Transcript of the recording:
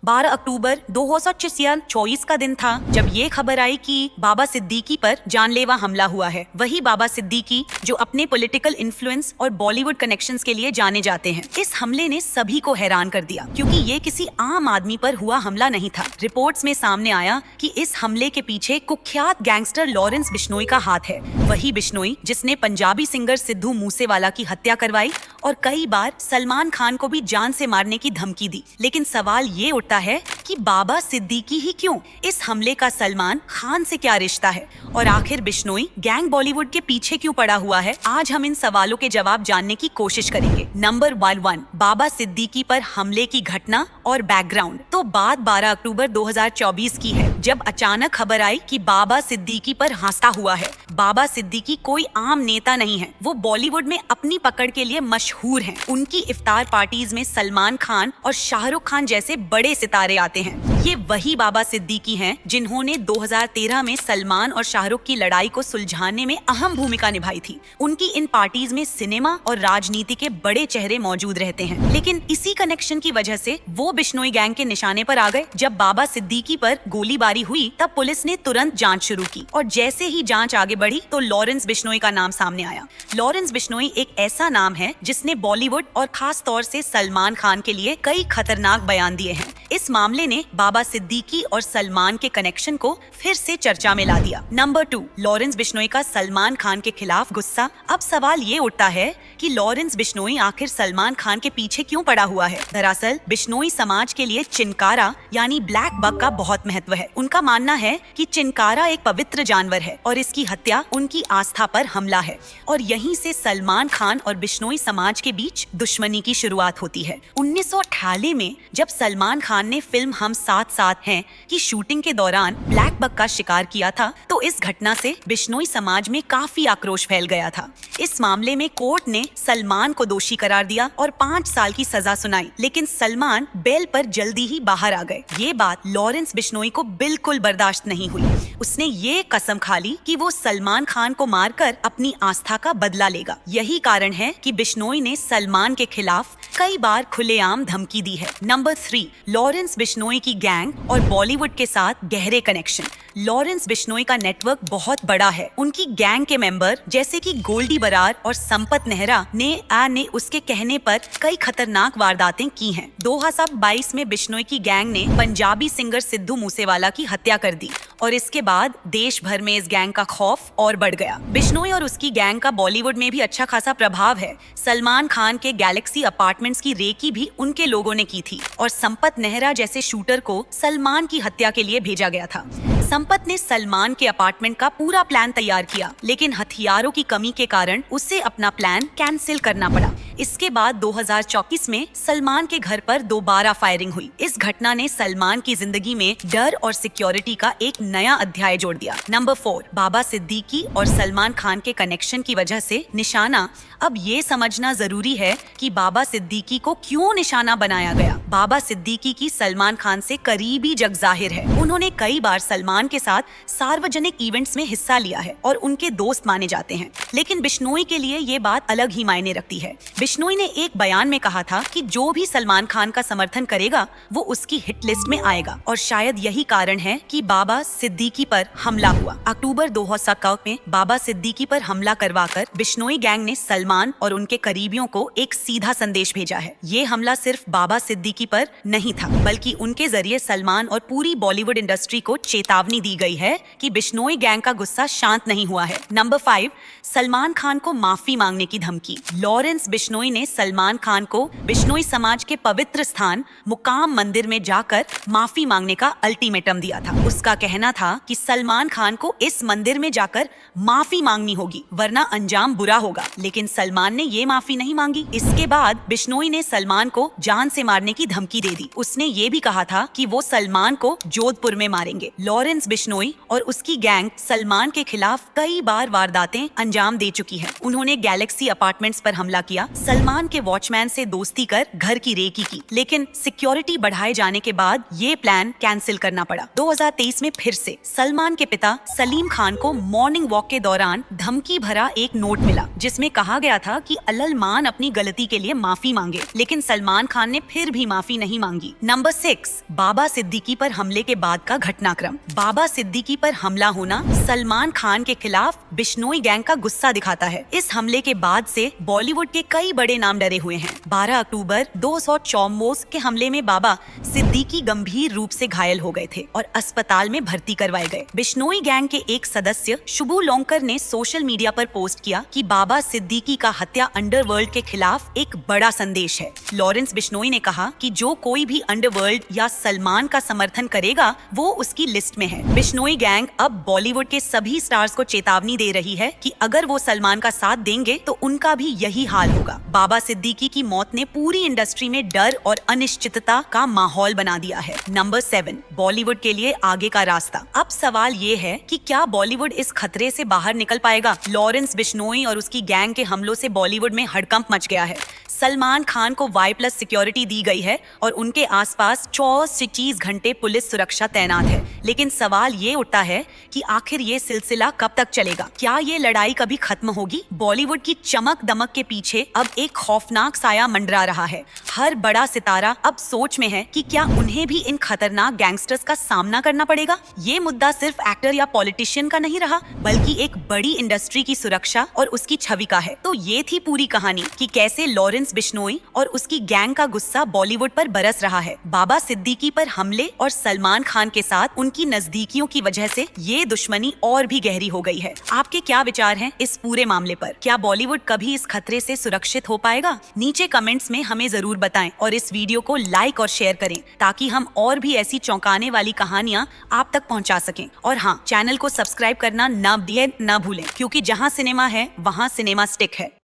12 अक्टूबर 2024 का दिन था जब ये खबर आई कि बाबा सिद्दीकी पर जानलेवा हमला हुआ है। वही बाबा सिद्दीकी जो अपने पॉलिटिकल इन्फ्लुएंस और बॉलीवुड कनेक्शंस के लिए जाने जाते हैं। इस हमले ने सभी को हैरान कर दिया क्योंकि ये किसी आम आदमी पर हुआ हमला नहीं था। रिपोर्ट्स में सामने आया कि इस हमले के पीछे कुख्यात गैंगस्टर लॉरेंस बिश्नोई का हाथ है। वही बिश्नोई जिसने पंजाबी सिंगर सिद्धू मूसेवाला की हत्या करवाई और कई बार सलमान खान को भी जान से मारने की धमकी दी। लेकिन सवाल ये उठता है कि बाबा सिद्दीकी ही क्यों? इस हमले का सलमान खान से क्या रिश्ता है और आखिर बिश्नोई गैंग बॉलीवुड के पीछे क्यों पड़ा हुआ है? आज हम इन सवालों के जवाब जानने की कोशिश करेंगे। नंबर 1, बाबा सिद्दीकी पर हमले की घटना और बैकग्राउंड। तो बात 12 अक्टूबर 2024 की है जब अचानक खबर आई कि बाबा सिद्दीकी पर हमला हुआ है। बाबा सिद्दीकी कोई आम नेता नहीं है, वो बॉलीवुड में अपनी पकड़ के लिए मशहूर हैं। उनकी इफ्तार पार्टीज में सलमान खान और शाहरुख खान जैसे बड़े सितारे आते हैं। ये वही बाबा सिद्दीकी हैं जिन्होंने 2013 में सलमान और शाहरुख की लड़ाई को सुलझाने में अहम भूमिका निभाई थी। उनकी इन पार्टीज में सिनेमा और राजनीति के बड़े चेहरे मौजूद रहते हैं। लेकिन इसी कनेक्शन की वजह से वो बिश्नोई गैंग के निशाने पर आ गए। जब बाबा सिद्दीकी पर गोलीबारी हुई तब पुलिस ने तुरंत जांच शुरू की और जैसे ही जांच आगे बढ़ी तो लॉरेंस बिश्नोई का नाम सामने आया। लॉरेंस बिश्नोई एक ऐसा नाम है जिसने बॉलीवुड और खास तौर से सलमान खान के लिए कई खतरनाक बयान दिए हैं। इस मामले ने बाबा सिद्दीकी और सलमान के कनेक्शन को फिर से चर्चा में ला दिया। नंबर 2, लॉरेंस बिश्नोई का सलमान खान के खिलाफ गुस्सा। अब सवाल ये उठता है कि लॉरेंस बिश्नोई आखिर सलमान खान के पीछे क्यों पड़ा हुआ है? दरअसल बिश्नोई समाज के लिए चिनकारा यानी ब्लैक बक का बहुत महत्व है। उनका मानना है कि चिनकारा एक पवित्र जानवर है और इसकी हत्या उनकी आस्था पर हमला है और यहीं से सलमान खान और बिश्नोई समाज के बीच दुश्मनी की शुरुआत होती है। 1998 में जब सलमान खान ने फिल्म हम साथ साथ हैं की शूटिंग के दौरान ब्लैक बक का शिकार किया था तो इस घटना से बिश्नोई समाज में काफी आक्रोश फैल गया था। इस मामले में कोर्ट ने सलमान को दोषी करार दिया और 5 साल की सजा सुनाई, लेकिन सलमान बेल पर जल्दी ही बाहर आ गए। ये बात लॉरेंस बिश्नोई को बिल्कुल बर्दाश्त नहीं हुई। उसने ये कसम खा ली कि वो सलमान खान को मारकर अपनी आस्था का बदला लेगा। यही कारण है कि बिश्नोई ने सलमान के खिलाफ कई बार खुलेआम धमकी दी है। नंबर 3, लॉरेंस बिश्नोई की गैंग और बॉलीवुड के साथ गहरे कनेक्शन। लॉरेंस बिश्नोई का नेटवर्क बहुत बड़ा है। उनकी गैंग के मेंबर जैसे कि गोल्डी बरार और संपत नेहरा ने उसके कहने पर कई खतरनाक वारदातें की हैं। 2022 में बिश्नोई की गैंग ने पंजाबी सिंगर सिद्धू मूसेवाला की हत्या कर दी और इसके बाद देश भर में इस गैंग का खौफ और बढ़ गया। बिश्नोई और उसकी गैंग का बॉलीवुड में भी अच्छा खासा प्रभाव है। सलमान खान के गैलेक्सी अपार्टमेंट्स की रेकी भी उनके लोगों ने की थी और संपत नेहरा जैसे शूटर को सलमान की हत्या के लिए भेजा गया था। संपत ने सलमान के अपार्टमेंट का पूरा प्लान तैयार किया, लेकिन हथियारों की कमी के कारण उसे अपना प्लान कैंसिल करना पड़ा। इसके बाद 2024 में सलमान के घर पर दोबारा फायरिंग हुई। इस घटना ने सलमान की जिंदगी में डर और सिक्योरिटी का एक नया अध्याय जोड़ दिया। नंबर 4, बाबा सिद्दीकी और सलमान खान के कनेक्शन की वजह से निशाना। अब ये समझना जरूरी है कि बाबा सिद्दीकी को क्यों निशाना बनाया गया। बाबा सिद्दीकी की सलमान खान से करीबी जग जाहिर है। उन्होंने कई बार सलमान के साथ सार्वजनिक इवेंट्स में हिस्सा लिया है और उनके दोस्त माने जाते हैं। लेकिन बिश्नोई के लिए ये बात अलग ही मायने रखती है। बिश्नोई ने एक बयान में कहा था कि जो भी सलमान खान का समर्थन करेगा वो उसकी हिट लिस्ट में आएगा और शायद यही कारण है कि बाबा सिद्दीकी पर हमला हुआ। अक्टूबर 2007 में बाबा सिद्दीकी पर हमला करवाकर बिश्नोई गैंग ने सलमान और उनके करीबियों को एक सीधा संदेश भेजा है। ये हमला सिर्फ बाबा सिद्दीकी पर नहीं था, बल्कि उनके जरिए सलमान और पूरी बॉलीवुड इंडस्ट्री को चेतावनी दी गई है कि बिश्नोई गैंग का गुस्सा शांत नहीं हुआ है। नंबर 5, सलमान खान को माफी मांगने की धमकी। लॉरेंस बिश्नोई ने सलमान खान को बिश्नोई समाज के पवित्र स्थान मुकाम मंदिर में जाकर माफी मांगने का अल्टीमेटम दिया था। उसका कहना था कि सलमान खान को इस मंदिर में जाकर माफी मांगनी होगी वरना अंजाम बुरा होगा, लेकिन सलमान ने ये माफी नहीं मांगी। इसके बाद बिश्नोई ने सलमान को जान से मारने की धमकी दे दी। उसने ये भी कहा था कि वो सलमान को जोधपुर में मारेंगे। लॉरेंस बिश्नोई और उसकी गैंग सलमान के खिलाफ कई बार वारदातें अंजाम दे चुकी है। उन्होंने गैलेक्सी अपार्टमेंट्स पर हमला किया, सलमान के वॉचमैन से दोस्ती कर घर की रेकी की, लेकिन सिक्योरिटी बढ़ाए जाने के बाद ये प्लान कैंसिल करना पड़ा। 2023 में फिर से सलमान के पिता सलीम खान को मॉर्निंग वॉक के दौरान धमकी भरा एक नोट मिला, जिसमें कहा गया था कि अल्लमान अपनी गलती के लिए माफी मांगे, लेकिन सलमान खान ने फिर भी माफी नहीं मांगी। नंबर 6, बाबा सिद्दीकी पर हमले के बाद का घटनाक्रम। बाबा सिद्दीकी पर हमला होना सलमान खान के खिलाफ बिश्नोई गैंग का गुस्सा दिखाता है। इस हमले के बाद से बॉलीवुड के कई बड़े नाम डरे हुए हैं। 12 अक्टूबर 224 के हमले में बाबा सिद्दीकी गंभीर रूप से घायल हो गए थे और अस्पताल में भर्ती करवाए गए। बिश्नोई गैंग के एक सदस्य शुभू लोंकर ने सोशल मीडिया पर पोस्ट किया कि बाबा सिद्दीकी का हत्या अंडरवर्ल्ड के खिलाफ एक बड़ा संदेश है। लॉरेंस बिश्नोई ने कहा कि जो कोई भी अंडरवर्ल्ड या सलमान का समर्थन करेगा वो उसकी लिस्ट में है। बिश्नोई गैंग अब बॉलीवुड के सभी स्टार्स को चेतावनी दे रही है कि अगर वो सलमान का साथ देंगे तो उनका भी यही हाल होगा। बाबा सिद्दीकी की मौत ने पूरी इंडस्ट्री में डर और अनिश्चितता का माहौल बना दिया है। नंबर 7, बॉलीवुड के लिए आगे का रास्ता। अब सवाल ये है कि क्या बॉलीवुड इस खतरे से बाहर निकल पाएगा? लॉरेंस बिश्नोई और उसकी गैंग के हमलों से बॉलीवुड में हड़कंप मच गया है। सलमान खान को Y+ सिक्योरिटी दी गई है और उनके आसपास 24 घंटे पुलिस सुरक्षा तैनात है। लेकिन सवाल ये उठता है कि आखिर ये सिलसिला कब तक चलेगा? क्या ये लड़ाई कभी खत्म होगी? बॉलीवुड की चमक दमक के पीछे अब एक खौफनाक साया मंडरा रहा है। हर बड़ा सितारा अब सोच में है कि क्या उन्हें भी इन खतरनाक गैंगस्टर्स का सामना करना पड़ेगा। ये मुद्दा सिर्फ एक्टर या पॉलिटिशियन का नहीं रहा, बल्कि एक बड़ी इंडस्ट्री की सुरक्षा और उसकी छवि का है। तो ये थी पूरी कहानी कि कैसे लॉरेंस बिश्नोई और उसकी गैंग का गुस्सा बॉलीवुड पर बरस रहा है। बाबा सिद्दीकी पर हमले और सलमान खान के साथ उनकी नजदीकियों की वजह से ये दुश्मनी और भी गहरी हो गई है। आपके क्या विचार हैं इस पूरे मामले पर? क्या बॉलीवुड कभी इस खतरे से सुरक्षित हो पाएगा? नीचे कमेंट्स में हमें जरूर बताएं और इस वीडियो को लाइक और शेयर करें ताकि हम और भी ऐसी चौंकाने वाली कहानियां आप तक पहुंचा सकें। और हाँ, चैनल को सब्सक्राइब करना न भूलें, क्योंकि जहां सिनेमा है वहां सिनेमा स्टिक है।